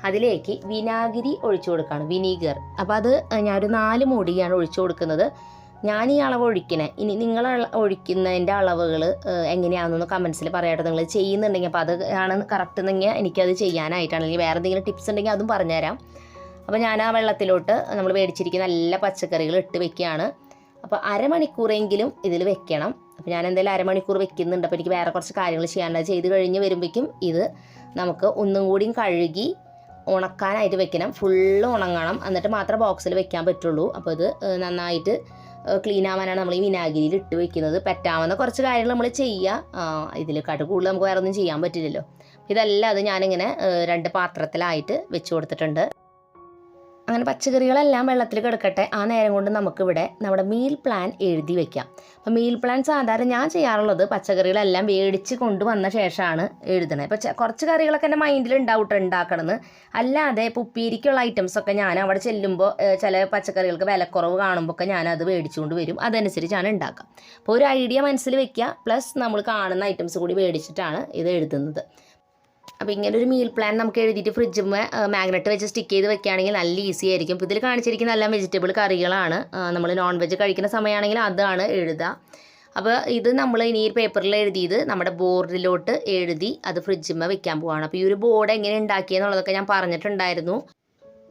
അതിലേക്ക് വിനാഗിരി ഒഴിച്ചു കൊടുക്കുകയാണ്, വിനീഗർ. അപ്പോൾ അത് ഞാനൊരു 4 മൂടിയാണ് ഒഴിച്ചു കൊടുക്കുന്നത്. ഞാൻ ഈ അളവ് ഒഴിക്കണേ. ഇനി നിങ്ങൾ ഒഴിക്കുന്നതിൻ്റെ അളവുകൾ എങ്ങനെയാണെന്നൊന്ന് കമൻസിൽ പറയാട്ടോ. നിങ്ങൾ ചെയ്യുന്നുണ്ടെങ്കിൽ അപ്പോൾ അത് ആണ് കറക്റ്റ് എന്നെങ്കിൽ എനിക്കത് ചെയ്യാനായിട്ടാണ്. അല്ലെങ്കിൽ വേറെ എന്തെങ്കിലും ടിപ്സ് ഉണ്ടെങ്കിൽ അതും പറഞ്ഞുതരാം. അപ്പോൾ ഞാൻ ആ വെള്ളത്തിലോട്ട് നമ്മൾ മേടിച്ചിരിക്കുന്ന എല്ലാ പച്ചക്കറികളും ഇട്ട് വെക്കുകയാണ്. അപ്പോൾ അരമണിക്കൂറെങ്കിലും ഇതിൽ വെക്കണം. അപ്പോൾ ഞാൻ എന്തായാലും അരമണിക്കൂർ വെക്കുന്നുണ്ട്. അപ്പോൾ എനിക്ക് വേറെ കുറച്ച് കാര്യങ്ങൾ ചെയ്യാനുള്ളത് ചെയ്ത് കഴിഞ്ഞ് വരുമ്പോഴേക്കും ഇത് നമുക്ക് ഒന്നും കൂടിയും കഴുകി ഉണക്കാനായിട്ട് വെക്കണം. ഫുള്ള് ഉണങ്ങണം, എന്നിട്ട് മാത്രമേ ബോക്സിൽ വെക്കാൻ പറ്റുള്ളൂ. അപ്പോൾ ഇത് നന്നായിട്ട് ക്ലീൻ ആവാനാണ് നമ്മൾ ഈ വിനാഗിരിയിൽ ഇട്ട് വെക്കുന്നത്. പറ്റാവുന്ന കുറച്ച് കാര്യങ്ങൾ നമ്മൾ ചെയ്യുക. ഇതിൽ കൂടുതൽ നമുക്ക് വേറെ ഒന്നും ചെയ്യാൻ പറ്റില്ലല്ലോ. ഇതെല്ലാം അത് ഞാനിങ്ങനെ 2 പാത്രത്തിലായിട്ട് വെച്ച് കൊടുത്തിട്ടുണ്ട്. അങ്ങനെ പച്ചക്കറികളെല്ലാം വെള്ളത്തിൽ കിടക്കട്ടെ. ആ നേരം കൊണ്ട് നമുക്കിവിടെ നമ്മുടെ മീൽ പ്ലാൻ എഴുതി വെക്കാം. അപ്പോൾ മീൽ പ്ലാൻ സാധാരണ ഞാൻ ചെയ്യാറുള്ളത് പച്ചക്കറികളെല്ലാം മേടിച്ച് കൊണ്ടുവന്ന ശേഷമാണ് എഴുതണത്. ഇപ്പോൾ കുറച്ച് കറികളൊക്കെ എൻ്റെ മൈൻഡിൽ ഉണ്ടാക്കണമെന്ന്. അല്ലാതെ ഇപ്പോൾ ഉപ്പേരിക്കുള്ള ഐറ്റംസൊക്കെ ഞാൻ അവിടെ ചെല്ലുമ്പോൾ ചില പച്ചക്കറികൾക്ക് വിലക്കുറവ് കാണുമ്പോൾ ഒക്കെ ഞാനത് മേടിച്ചുകൊണ്ട് വരും. അതനുസരിച്ചാണ് ഉണ്ടാക്കുക. അപ്പോൾ ഒരു ഐഡിയ മനസ്സിൽ വെക്കുക, പ്ലസ് നമ്മൾ കാണുന്ന ഐറ്റംസ് കൂടി മേടിച്ചിട്ടാണ് ഇത് എഴുതുന്നത്. അപ്പോൾ ഇങ്ങനെ ഒരു മീൽ പ്ലാൻ നമുക്ക് എഴുതിയിട്ട് ഫ്രിഡ്ജിൽ മാഗ്നറ്റ് വെച്ച് സ്റ്റിക്ക് ചെയ്ത് വെക്കുകയാണെങ്കിൽ നല്ല ഈസി ആയിരിക്കും. ഇപ്പോൾ ഇതിൽ കാണിച്ചിരിക്കുന്ന എല്ലാം വെജിറ്റബിൾ കറികളാണ്. നമ്മൾ നോൺ വെജ് കഴിക്കുന്ന സമയമാണെങ്കിൽ അതാണ് എഴുതുക. അപ്പോൾ ഇത് നമ്മൾ ഇനി ഈ പേപ്പറിൽ എഴുതിയത് നമ്മുടെ ബോർഡിലോട്ട് എഴുതി അത് ഫ്രിഡ്ജിൽ വെക്കാൻ പോവാണ്. അപ്പോൾ ഈ ഒരു ബോർഡ് എങ്ങനെ ഉണ്ടാക്കിയെന്നുള്ളതൊക്കെ ഞാൻ പറഞ്ഞിട്ടുണ്ടായിരുന്നു.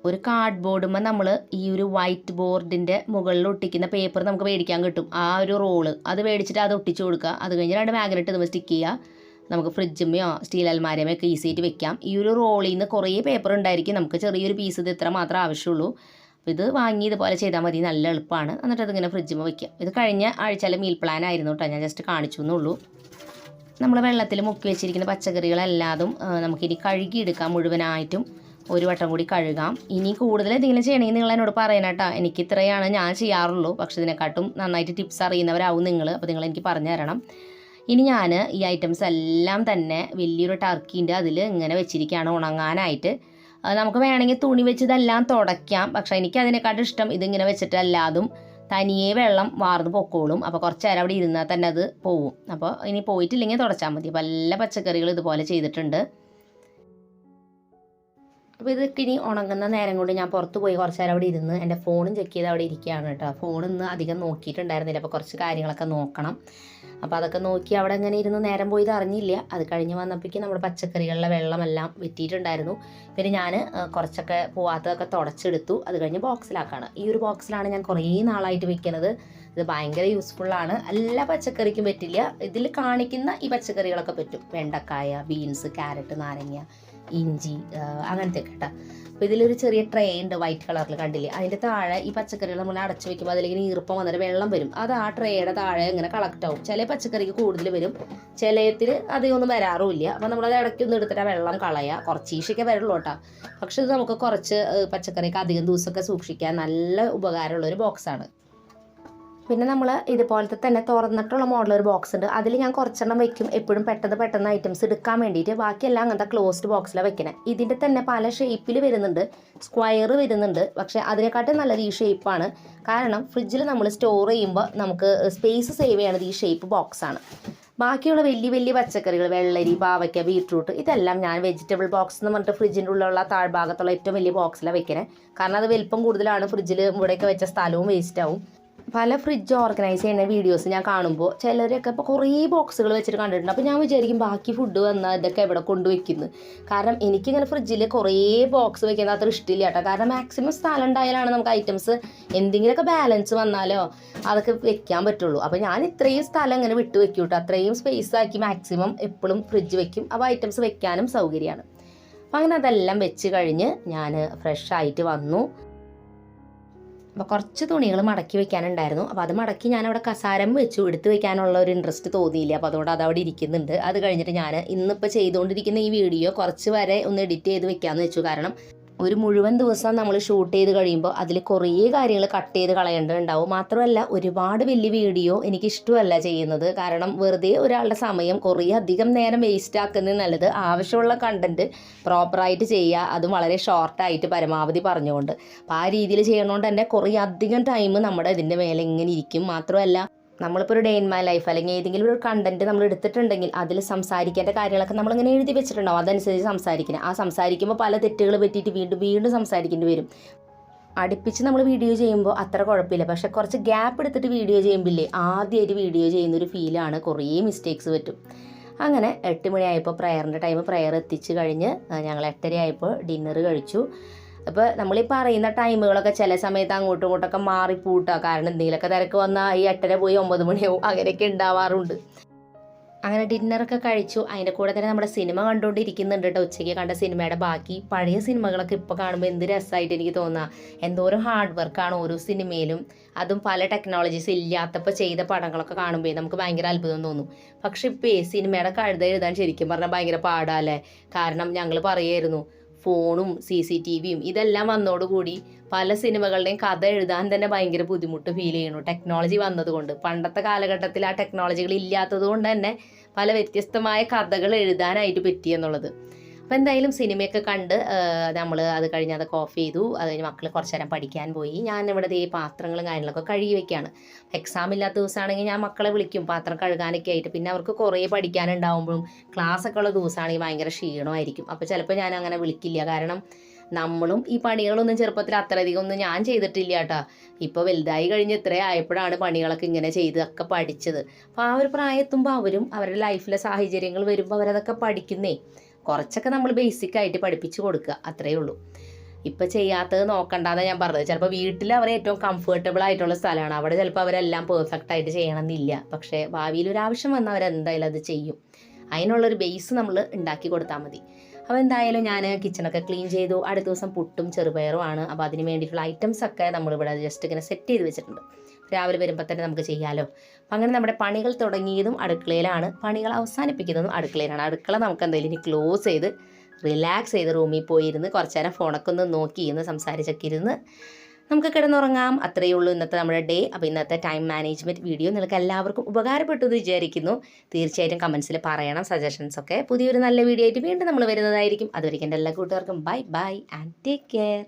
ഒരു കാർഡ് ബോർഡുമ്പോൾ നമ്മൾ ഈ ഒരു വൈറ്റ് ബോർഡിൻ്റെ മുകളിൽ ഒട്ടിക്കുന്ന പേപ്പർ നമുക്ക് മേടിക്കാൻ കിട്ടും. ആ ഒരു റോള് അത് മേടിച്ചിട്ട് അത് ഒട്ടിച്ച് കൊടുക്കുക. അത് കഴിഞ്ഞ് 2 മാഗ്നറ്റ് നമ്മൾ സ്റ്റിക്ക് ചെയ്യുക. നമുക്ക് ഫ്രിഡ്ജുമ്മയോ സ്റ്റീൽ അൽമാരയോ ഒക്കെ ഈസി ആയിട്ട് വെക്കാം. ഈ ഒരു റോളിൽ നിന്ന് കുറേ പേപ്പർ ഉണ്ടായിരിക്കും. നമുക്ക് ചെറിയൊരു പീസ് ഇത് ഇത്ര മാത്രമേ ആവശ്യമുള്ളൂ. അപ്പോൾ ഇത് വാങ്ങി ഇതുപോലെ ചെയ്താൽ മതി, നല്ല എളുപ്പമാണ്. എന്നിട്ട് അതിങ്ങനെ ഫ്രിഡ്ജിൽ വയ്ക്കാം. ഇത് കഴിഞ്ഞ ആഴ്ചയിലെ മീൽ പ്ലാൻ ആയിരുന്നു കേട്ടോ, ഞാൻ ജസ്റ്റ് കാണിച്ചു എന്നുള്ളൂ. നമ്മൾ വെള്ളത്തിൽ മുക്കി വെച്ചിരിക്കുന്ന പച്ചക്കറികളെല്ലാതും നമുക്കിനി കഴുകിയെടുക്കാം. മുഴുവനായിട്ടും ഒരു വട്ടം കൂടി കഴുകാം. ഇനി കൂടുതൽ എന്തെങ്കിലും ചെയ്യണമെങ്കിൽ നിങ്ങൾ എന്നോട് പറയണം കേട്ടോ. എനിക്ക് ഇത്രയാണ് ഞാൻ ചെയ്യാറുള്ളൂ. പക്ഷേ ഇതിനെക്കാട്ടും നന്നായിട്ട് ടിപ്സ് അറിയുന്നവരാവും നിങ്ങൾ. അപ്പോൾ നിങ്ങൾ എനിക്ക് പറഞ്ഞു തരണം. ഇനി ഞാൻ ഈ ഐറ്റംസ് എല്ലാം തന്നെ വലിയൊരു ടർക്കീൻ്റെ അതിൽ ഇങ്ങനെ വെച്ചിരിക്കുകയാണ് ഉണങ്ങാനായിട്ട്. നമുക്ക് വേണമെങ്കിൽ തുണി വെച്ച് ഇതെല്ലാം തുടയ്ക്കാം. പക്ഷേ എനിക്ക് അതിനെക്കാട്ടും ഇഷ്ടം ഇതിങ്ങനെ വെച്ചിട്ട് എല്ലാതും തനിയെ വെള്ളം വാർന്ന് പൊക്കോളും. അപ്പോൾ കുറച്ച് നേരം അവിടെ ഇരുന്നാൽ തന്നെ അത് പോവും. അപ്പോൾ ഇനി പോയിട്ടില്ലെങ്കിൽ തുടച്ചാൽ മതി. അപ്പോൾ എല്ലാ പച്ചക്കറികളും ഇതുപോലെ ചെയ്തിട്ടുണ്ട്. അപ്പോൾ ഇതൊക്കെ ഇനി ഉണങ്ങുന്ന നേരം കൊണ്ട് ഞാൻ പുറത്ത് പോയി കുറച്ച് നേരം അവിടെ ഇരുന്ന് എൻ്റെ ഫോണും ചെക്ക് ചെയ്ത് അവിടെ ഇരിക്കുകയാണ് കേട്ടോ. ഫോണിന്ന് അധികം നോക്കിയിട്ടുണ്ടായിരുന്നില്ല. അപ്പോൾ കുറച്ച് കാര്യങ്ങളൊക്കെ നോക്കണം. അപ്പോൾ അതൊക്കെ നോക്കി അവിടെ എങ്ങനെ ഇരുന്ന് നേരം പോയത് അറിഞ്ഞില്ല. അത് കഴിഞ്ഞ് വന്നപ്പോഴേക്കും നമ്മുടെ പച്ചക്കറികളിലെ വെള്ളമെല്ലാം വെറ്റിയിട്ടുണ്ടായിരുന്നു. പിന്നെ ഞാൻ കുറച്ചൊക്കെ പോവാത്തതൊക്കെ തുടച്ചെടുത്തു. അത് കഴിഞ്ഞ് ബോക്സിലാക്കാണ്. ഈ ഒരു ബോക്സിലാണ് ഞാൻ കുറേ നാളായിട്ട് വെക്കുന്നത്. ഇത് ഭയങ്കര യൂസ്ഫുള്ളാണ്. എല്ലാ പച്ചക്കറിക്കും പറ്റില്ല. ഇതിൽ കാണിക്കുന്ന ഈ പച്ചക്കറികളൊക്കെ പറ്റും. വെണ്ടക്കായ, ബീൻസ്, ക്യാരറ്റ്, നാരങ്ങ, ഇഞ്ചി, അങ്ങനത്തെ ഒക്കെ കേട്ടോ. അപ്പോൾ ഇതിലൊരു ചെറിയ ട്രേ ഉണ്ട് വൈറ്റ് കളറിൽ, കണ്ടില്ലേ? അതിൻ്റെ താഴെ ഈ പച്ചക്കറികൾ നമ്മൾ അടച്ചു വെക്കുമ്പോൾ അതിലേക്ക് ഈർപ്പം വന്നിട്ട് വെള്ളം വരും. അത് ആ ട്രേയുടെ താഴെ ഇങ്ങനെ കളക്ട് ആവും. ചില പച്ചക്കറിക്ക് കൂടുതൽ വരും, ചിലത്തിൽ അധികമൊന്നും വരാറുമില്ല. അപ്പോൾ നമ്മളത് ഇടയ്ക്കൊന്നും എടുത്തിട്ട് ആ വെള്ളം കളയുക. കുറച്ച് ഈശൊക്കെ വരുള്ളൂ കേട്ടോ. പക്ഷെ ഇത് നമുക്ക് കുറച്ച് പച്ചക്കറിക്ക് അധികം ദിവസമൊക്കെ സൂക്ഷിക്കാൻ നല്ല ഉപകാരമുള്ളൊരു ബോക്സാണ്. പിന്നെ നമ്മൾ ഇതുപോലത്തെ തന്നെ തുറന്നിട്ടുള്ള മോഡൽ ഒരു ബോക്സ് ഉണ്ട്. അതിൽ ഞാൻ കുറച്ചെണ്ണം വെക്കും എപ്പോഴും പെട്ടെന്ന് ഐറ്റംസ് എടുക്കാൻ വേണ്ടിയിട്ട്. ബാക്കിയെല്ലാം അങ്ങനത്തെ ക്ലോസ്ഡ് ബോക്സിലാണ് വെക്കുന്നത്. ഇതിൻ്റെ തന്നെ പല ഷേപ്പിൽ വരുന്നുണ്ട്. സ്ക്വയർ വരുന്നുണ്ട്. പക്ഷേ അതിനെക്കാട്ടും നല്ലത് ഈ ഷേപ്പാണ്. കാരണം ഫ്രിഡ്ജിൽ നമ്മൾ സ്റ്റോർ ചെയ്യുമ്പോൾ നമുക്ക് സ്പേസ് സേവ് ചെയ്യണത് ഈ ഷേപ്പ് ബോക്സാണ്. ബാക്കിയുള്ള വലിയ പച്ചക്കറികൾ, വെള്ളരി, പാവയ്ക്ക, ബീട്രൂട്ട്, ഇതെല്ലാം ഞാൻ വെജിറ്റബിൾ ബോക്സ് എന്ന് പറഞ്ഞിട്ട് ഫ്രിഡ്ജിൻ്റെ ഉള്ളിലുള്ള താഴ്ഭാഗത്തുള്ള ഏറ്റവും വലിയ ബോക്സിലാണ് വെക്കുന്നത്. കാരണം അത് വലിപ്പം കൂടുതലാണ്. ഫ്രിഡ്ജിൽ ഇവിടെയൊക്കെ വെച്ച സ്ഥലവും വേസ്റ്റ് ആവും. പല ഫ്രിഡ്ജ് ഓർഗനൈസ് ചെയ്യുന്ന വീഡിയോസ് ഞാൻ കാണുമ്പോൾ ചിലരൊക്കെ ഇപ്പോൾ കുറേ ബോക്സുകൾ വെച്ചിട്ട് കണ്ടിട്ടുണ്ട്. അപ്പോൾ ഞാൻ വിചാരിക്കും ബാക്കി ഫുഡ് വന്നാൽ ഇതൊക്കെ എവിടെ കൊണ്ടുവയ്ക്കുന്നു. കാരണം എനിക്കിങ്ങനെ ഫ്രിഡ്ജിൽ കുറേ ബോക്സ് വെക്കുന്നത് അത്ര ഇഷ്ടമില്ല കേട്ടോ. കാരണം മാക്സിമം സ്ഥലം ഉണ്ടായാലാണ് നമുക്ക് ഐറ്റംസ് എന്തെങ്കിലുമൊക്കെ ബാലൻസ് വന്നാലോ അതൊക്കെ വെക്കാൻ പറ്റുള്ളൂ. അപ്പോൾ ഞാൻ ഇത്രയും സ്ഥലം ഇങ്ങനെ വിട്ട് വെക്കും കേട്ടോ. അത്രയും സ്പേസ് ആക്കി മാക്സിമം എപ്പോഴും ഫ്രിഡ്ജ് വെക്കും. അപ്പോൾ ഐറ്റംസ് വെക്കാനും സൗകര്യമാണ്. അപ്പോൾ അങ്ങനെ അതെല്ലാം വെച്ച് കഴിഞ്ഞ് ഞാൻ ഫ്രഷ് ആയിട്ട് വന്നു. അപ്പോൾ കുറച്ച് തുണികൾ മടക്കി വെക്കാനുണ്ടായിരുന്നു. അപ്പോൾ അത് മടക്കി ഞാനവിടെ കസാരം വെച്ചു. എടുത്ത് വെക്കാനുള്ള ഒരു ഇൻട്രസ്റ്റ് തോന്നിയില്ല. അപ്പോൾ അതുകൊണ്ട് അതവിടെ ഇരിക്കുന്നുണ്ട്. അത് കഴിഞ്ഞിട്ട് ഞാൻ ഇന്നിപ്പോൾ ചെയ്തുകൊണ്ടിരിക്കുന്ന ഈ വീഡിയോ കുറച്ച് വരെ ഒന്ന് എഡിറ്റ് ചെയ്ത് വെക്കാമെന്ന് വെച്ചു. കാരണം ഒരു മുഴുവൻ ദിവസം നമ്മൾ ഷൂട്ട് ചെയ്ത് കഴിയുമ്പോൾ അതിൽ കുറേ കാര്യങ്ങൾ കട്ട് ചെയ്ത് കളയേണ്ടതുണ്ടാവും. മാത്രമല്ല ഒരുപാട് വലിയ വീഡിയോ എനിക്കിഷ്ടമല്ല ചെയ്യുന്നത്. കാരണം വെറുതെ ഒരാളുടെ സമയം കുറേ അധികം നേരം വേസ്റ്റ് ആക്കുന്നത് നല്ലത്. ആവശ്യമുള്ള കണ്ടൻറ്റ് പ്രോപ്പറായിട്ട് ചെയ്യുക, അതും വളരെ ഷോർട്ടായിട്ട് പരമാവധി പറഞ്ഞുകൊണ്ട്. അപ്പോൾ ആ രീതിയിൽ ചെയ്യണോണ്ട് തന്നെ കുറേ അധികം ടൈം നമ്മുടെ ഇതിൻ്റെ മേലെ ഇങ്ങനെ ഇരിക്കും. മാത്രമല്ല നമ്മളിപ്പോൾ ഒരു ഡേ ഇൻ മൈ ലൈഫ് അല്ലെങ്കിൽ ഏതെങ്കിലും ഒരു കണ്ടൻറ്റ് നമ്മൾ എടുത്തിട്ടുണ്ടെങ്കിൽ അതിൽ സംസാരിക്കേണ്ട കാര്യങ്ങളൊക്കെ നമ്മളിങ്ങനെ എഴുതി വെച്ചിട്ടുണ്ടാവും. അതനുസരിച്ച് സംസാരിക്കണം. ആ സംസാരിക്കുമ്പോൾ പല തെറ്റുകൾ പറ്റിയിട്ട് വീണ്ടും സംസാരിക്കേണ്ടി വരും. അടുപ്പിച്ച് നമ്മൾ വീഡിയോ ചെയ്യുമ്പോൾ അത്ര കുഴപ്പമില്ല. പക്ഷേ കുറച്ച് ഗ്യാപ്പ് എടുത്തിട്ട് വീഡിയോ ചെയ്യുമ്പോഴേ ആദ്യമായിട്ട് വീഡിയോ ചെയ്യുന്നൊരു ഫീലാണ്. കുറേ മിസ്റ്റേക്സ് പറ്റും. അങ്ങനെ 8 മണിയായപ്പോൾ പ്രയറിൻ്റെ ടൈം, പ്രയർ എത്തിച്ച് കഴിഞ്ഞ് ഞങ്ങൾ 8:30 ആയപ്പോൾ ഡിന്നർ കഴിച്ചു. അപ്പോൾ നമ്മളീ പറയുന്ന ടൈമുകളൊക്കെ ചില സമയത്ത് അങ്ങോട്ടും ഇങ്ങോട്ടൊക്കെ മാറിപ്പൂട്ടാ. കാരണം എന്തെങ്കിലുമൊക്കെ തിരക്ക് വന്നാൽ ഈ 8:30 പോയി 9 മണിയാവും, അങ്ങനെയൊക്കെ ഉണ്ടാവാറുണ്ട്. അങ്ങനെ ഡിന്നറൊക്കെ കഴിച്ചു. അതിൻ്റെ കൂടെ തന്നെ നമ്മുടെ സിനിമ കണ്ടുകൊണ്ടിരിക്കുന്നുണ്ട് കേട്ടോ. ഉച്ചയ്ക്ക് കണ്ട സിനിമയുടെ ബാക്കി. പഴയ സിനിമകളൊക്കെ ഇപ്പോൾ കാണുമ്പോൾ എന്ത് രസമായിട്ട് എനിക്ക് തോന്നുക. എന്തോരം ഹാർഡ് വർക്കാണ് ഓരോ സിനിമയിലും. അതും പല ടെക്നോളജീസ് ഇല്ലാത്തപ്പോൾ ചെയ്ത പടങ്ങളൊക്കെ കാണുമ്പോൾ നമുക്ക് ഭയങ്കര അത്ഭുതം തോന്നും. പക്ഷെ ഇപ്പോൾ സിനിമയുടെ കഴുത എഴുതാൻ ശരിക്കും പറഞ്ഞാൽ ഭയങ്കര പാടാല്ലേ. കാരണം ഞങ്ങൾ പറയായിരുന്നു, ഫോണും CCTVയും ഇതെല്ലാം വന്നതോടുകൂടി പല സിനിമകളുടെയും കഥ എഴുതാൻ തന്നെ ഭയങ്കര ബുദ്ധിമുട്ട് ഫീൽ ചെയ്യണു, ടെക്നോളജി വന്നതുകൊണ്ട്. പണ്ടത്തെ കാലഘട്ടത്തിൽ ആ ടെക്നോളജികൾ ഇല്ലാത്തത് കൊണ്ട് തന്നെ പല വ്യത്യസ്തമായ കഥകൾ എഴുതാനായിട്ട് പറ്റിയെന്നുള്ളത്. അപ്പോൾ എന്തായാലും സിനിമയൊക്കെ കണ്ട് നമ്മൾ അത് കഴിഞ്ഞ് അതൊക്കെ ഓഫ് ചെയ്തു. അത് കഴിഞ്ഞ് മക്കൾ കുറച്ച് നേരം പഠിക്കാൻ പോയി. ഞാനിവിടെ ഈ പാത്രങ്ങളും കാര്യങ്ങളൊക്കെ കഴുകി വെക്കുകയാണ്. എക്സാം ഇല്ലാത്ത ദിവസമാണെങ്കിൽ ഞാൻ മക്കളെ വിളിക്കും പാത്രം കഴുകാനൊക്കെ ആയിട്ട്. പിന്നെ അവർക്ക് കുറേ പഠിക്കാനുണ്ടാകുമ്പോഴും ക്ലാസ്സൊക്കെ ഉള്ള ദിവസമാണെങ്കിൽ ഭയങ്കര ക്ഷീണമായിരിക്കും. അപ്പോൾ ചിലപ്പോൾ ഞാൻ അങ്ങനെ വിളിക്കില്ല. കാരണം നമ്മളും ഈ പണികളൊന്നും ചെറുപ്പത്തിൽ അത്രയധികം ഒന്നും ഞാൻ ചെയ്തിട്ടില്ല കേട്ടോ. ഇപ്പോൾ വലുതായി കഴിഞ്ഞ് ഇത്രയും ആയപ്പോഴാണ് പണികളൊക്കെ ഇങ്ങനെ ചെയ്തൊക്കെ പഠിച്ചത്. അപ്പോൾ ആ ഒരു പ്രായത്തുമ്പോൾ അവരും അവരുടെ ലൈഫിലെ സാഹചര്യങ്ങൾ വരുമ്പോൾ അവരതൊക്കെ പഠിക്കുന്നേ. കുറച്ചൊക്കെ നമ്മൾ ബേസിക്കായിട്ട് പഠിപ്പിച്ച് കൊടുക്കുക, അത്രയേ ഉള്ളൂ. ഇപ്പം ചെയ്യാത്തത് നോക്കണ്ടെന്ന് ഞാൻ പറഞ്ഞത്. ചിലപ്പോൾ വീട്ടിൽ അവർ ഏറ്റവും കംഫർട്ടബിൾ ആയിട്ടുള്ള സ്ഥലമാണ്, അവിടെ ചിലപ്പോൾ അവരെല്ലാം പെർഫെക്റ്റായിട്ട് ചെയ്യണമെന്നില്ല. പക്ഷേ ഭാവിയിൽ ഒരു ആവശ്യം വന്നാൽ അവരെന്തായാലും അത് ചെയ്യും. അതിനുള്ളൊരു ബേസ് നമ്മൾ ഉണ്ടാക്കി കൊടുത്താൽ മതി. അപ്പോൾ എന്തായാലും ഞാൻ കിച്ചണൊക്കെ ക്ലീൻ ചെയ്തു. അടുത്ത ദിവസം പുട്ടും ചെറുപയറുമാണ്. അപ്പോൾ അതിന് വേണ്ടിയിട്ടുള്ള ഐറ്റംസൊക്കെ നമ്മളിവിടെ ജസ്റ്റ് ഇങ്ങനെ സെറ്റ് ചെയ്ത് വെച്ചിട്ടുണ്ട്. രാവിലെ വരുമ്പോൾ തന്നെ നമുക്ക് ചെയ്യാമല്ലോ. അപ്പം അങ്ങനെ നമ്മുടെ പണികൾ തുടങ്ങിയതും അടുക്കളയിലാണ്, പണികൾ അവസാനിപ്പിക്കുന്നതും അടുക്കളയിലാണ്. അടുക്കള നമുക്ക് എന്തായാലും ഇനി ക്ലോസ് ചെയ്ത് റിലാക്സ് ചെയ്ത് റൂമിൽ പോയിരുന്ന് കുറച്ച് നേരം ഫോണൊക്കെ ഒന്ന് നോക്കി ഇരുന്ന് സംസാരിച്ചൊക്കെ ഇരുന്ന് നമുക്ക് കിടന്നുറങ്ങാം. അത്രയേ ഉള്ളൂ ഇന്നത്തെ നമ്മുടെ ഡേ. അപ്പോൾ ഇന്നത്തെ ടൈം മാനേജ്മെൻറ്റ് വീഡിയോ നിങ്ങൾക്ക് എല്ലാവർക്കും ഉപകാരപ്പെട്ടു എന്ന് വിചാരിക്കുന്നു. തീർച്ചയായിട്ടും കമൻസിൽ പറയണം സജഷൻസൊക്കെ. പുതിയൊരു നല്ല വീഡിയോ ആയിട്ട് വീണ്ടും നമ്മൾ വരുന്നതായിരിക്കും. അതുവരെയ്ക്കും എൻ്റെ എല്ലാ കൂട്ടുകാർക്കും bye bye and take care.